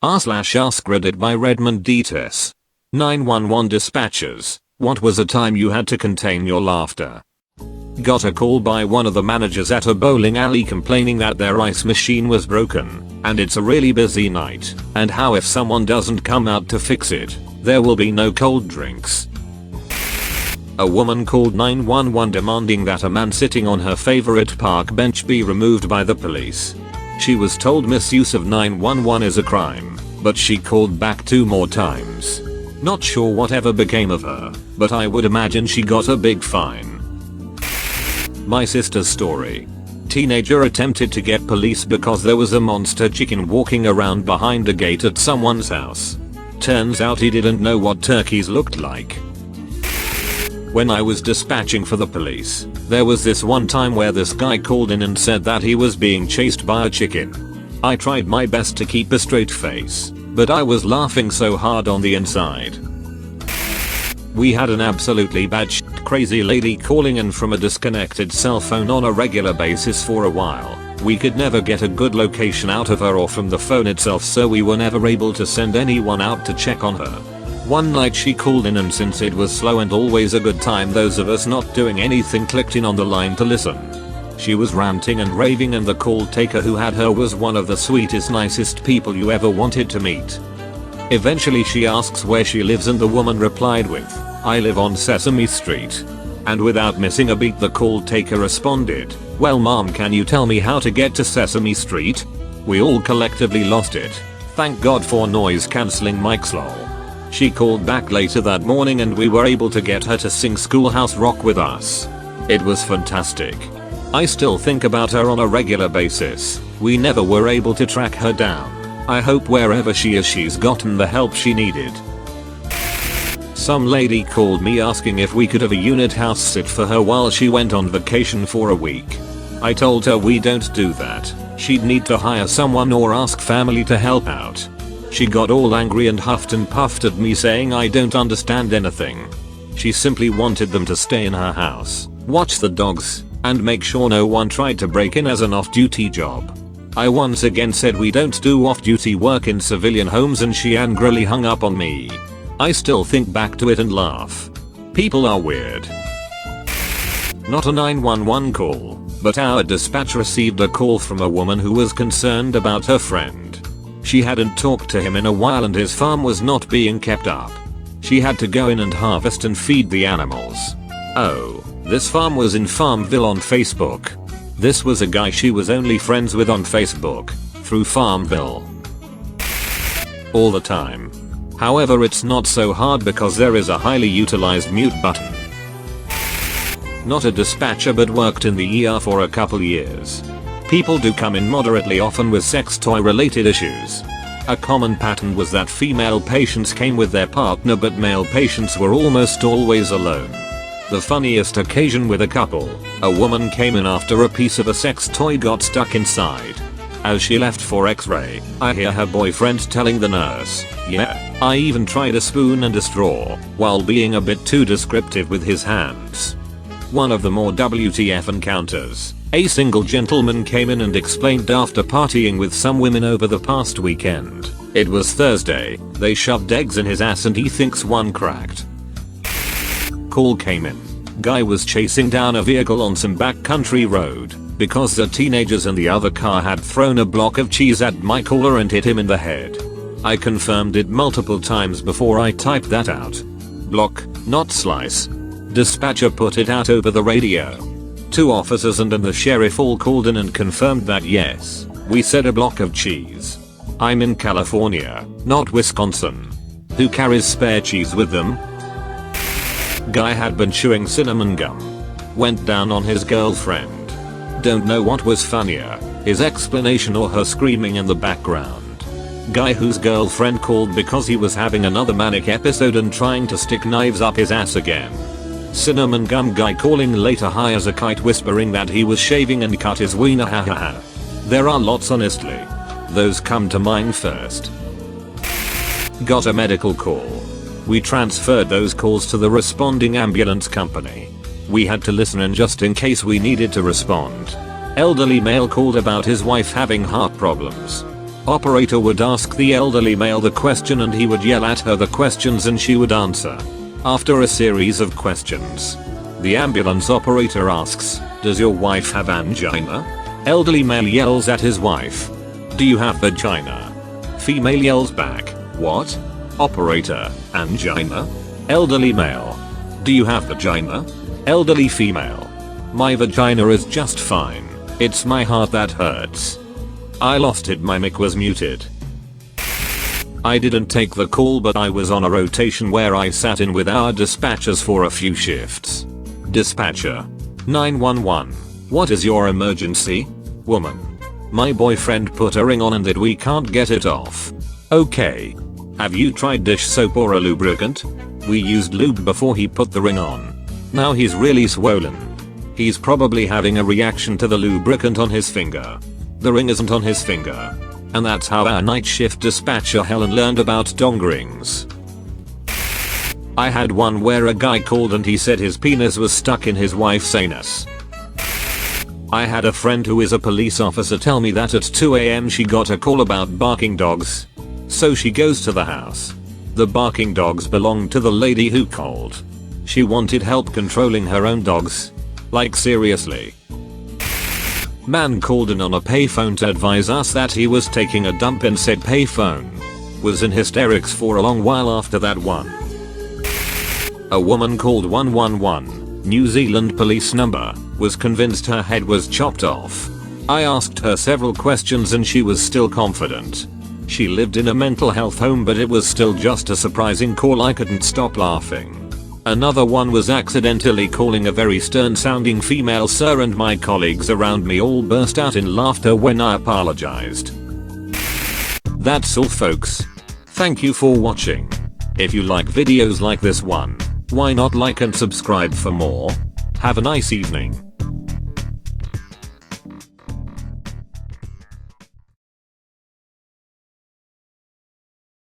r/AskReddit by Redmond Dts. 911 dispatchers, what was a time you had to contain your laughter? Got a call by one of the managers at a bowling alley complaining that their ice machine was broken, and it's a really busy night, and how if someone doesn't come out to fix it, there will be no cold drinks. A woman called 911 demanding that a man sitting on her favorite park bench be removed by the police. She was told misuse of 911 is a crime, but she called back 2 more times. Not sure whatever became of her, but I would imagine she got a big fine. My sister's story. Teenager attempted to get police because there was a monster chicken walking around behind a gate at someone's house. Turns out he didn't know what turkeys looked like. When I was dispatching for the police, there was this one time where this guy called in and said that he was being chased by a chicken. I tried my best to keep a straight face, but I was laughing so hard on the inside. We had an absolutely batshit crazy lady calling in from a disconnected cell phone on a regular basis for a while. We could never get a good location out of her or from the phone itself, so we were never able to send anyone out to check on her. One night she called in, and since it was slow and always a good time, those of us not doing anything clicked in on the line to listen. She was ranting and raving, and the call taker who had her was one of the sweetest, nicest people you ever wanted to meet. Eventually she asks where she lives, and the woman replied with, "I live on Sesame Street." And without missing a beat, the call taker responded, "Well mom, can you tell me how to get to Sesame Street?" We all collectively lost it. Thank God for noise cancelling mics lol. She called back later that morning and we were able to get her to sing Schoolhouse Rock with us. It was fantastic. I still think about her on a regular basis. We never were able to track her down. I hope wherever she is she's gotten the help she needed. Some lady called me asking if we could have a unit house sit for her while she went on vacation for a week. I told her we don't do that. She'd need to hire someone or ask family to help out. She got all angry and huffed and puffed at me saying I don't understand anything. She simply wanted them to stay in her house, watch the dogs, and make sure no one tried to break in as an off-duty job. I once again said we don't do off-duty work in civilian homes, and she angrily hung up on me. I still think back to it and laugh. People are weird. Not a 911 call, but our dispatch received a call from a woman who was concerned about her friend. She hadn't talked to him in a while and his farm was not being kept up. She had to go in and harvest and feed the animals. Oh, this farm was in Farmville on Facebook. This was a guy she was only friends with on Facebook, through Farmville. All the time. However, it's not so hard because there is a highly utilized mute button. Not a dispatcher, but worked in the ER for a couple years. People do come in moderately often with sex toy related issues. A common pattern was that female patients came with their partner, but male patients were almost always alone. The funniest occasion with a couple, a woman came in after a piece of a sex toy got stuck inside. As she left for x-ray, I hear her boyfriend telling the nurse, "Yeah, I even tried a spoon and a straw," while being a bit too descriptive with his hands. One of the more WTF encounters. A single gentleman came in and explained after partying with some women over the past weekend. It was Thursday, they shoved eggs in his ass and he thinks one cracked. Call came in. Guy was chasing down a vehicle on some backcountry road because the teenagers in the other car had thrown a block of cheese at my caller and hit him in the head. I confirmed it multiple times before I typed that out. Block, not slice. Dispatcher put it out over the radio. 2 officers and the sheriff all called in and confirmed that yes, we said a block of cheese. I'm in California, not Wisconsin. Who carries spare cheese with them? Guy had been chewing cinnamon gum. Went down on his girlfriend. Don't know what was funnier, his explanation or her screaming in the background. Guy whose girlfriend called because he was having another manic episode and trying to stick knives up his ass again. Cinnamon gum guy calling later high as a kite, whispering that he was shaving and cut his wiener, hahaha. There are lots, honestly. Those come to mind first. Got a medical call. We transferred those calls to the responding ambulance company. We had to listen in just in case we needed to respond. Elderly male called about his wife having heart problems. Operator would ask the elderly male the question and he would yell at her the questions and she would answer. After a series of questions, the ambulance operator asks, "Does your wife have angina?" Elderly male yells at his wife, "Do you have vagina?" Female yells back, "What?" Operator, "Angina?" Elderly male, "Do you have vagina?" Elderly female, "My vagina is just fine. It's my heart that hurts." I lost it. My mic was muted. I didn't take the call, but I was on a rotation where I sat in with our dispatchers for a few shifts. Dispatcher: 911. What is your emergency? Woman: my boyfriend put a ring on and that we can't get it off. Okay. Have you tried dish soap or a lubricant? We used lube before he put the ring on. Now he's really swollen. He's probably having a reaction to the lubricant on his finger. The ring isn't on his finger. And that's how our night shift dispatcher Helen learned about dong rings. I had one where a guy called and he said his penis was stuck in his wife's anus. I had a friend who is a police officer tell me that at 2 AM she got a call about barking dogs. So she goes to the house. The barking dogs belonged to the lady who called. She wanted help controlling her own dogs. Like seriously. Man called in on a payphone to advise us that he was taking a dump and said payphone. Was in hysterics for a long while after that one. A woman called 111, New Zealand police number, was convinced her head was chopped off. I asked her several questions and she was still confident. She lived in a mental health home, but it was still just a surprising call. I couldn't stop laughing. Another one was accidentally calling a very stern sounding female sir, and my colleagues around me all burst out in laughter when I apologized. That's all folks. Thank you for watching. If you like videos like this one, why not like and subscribe for more? Have a nice evening.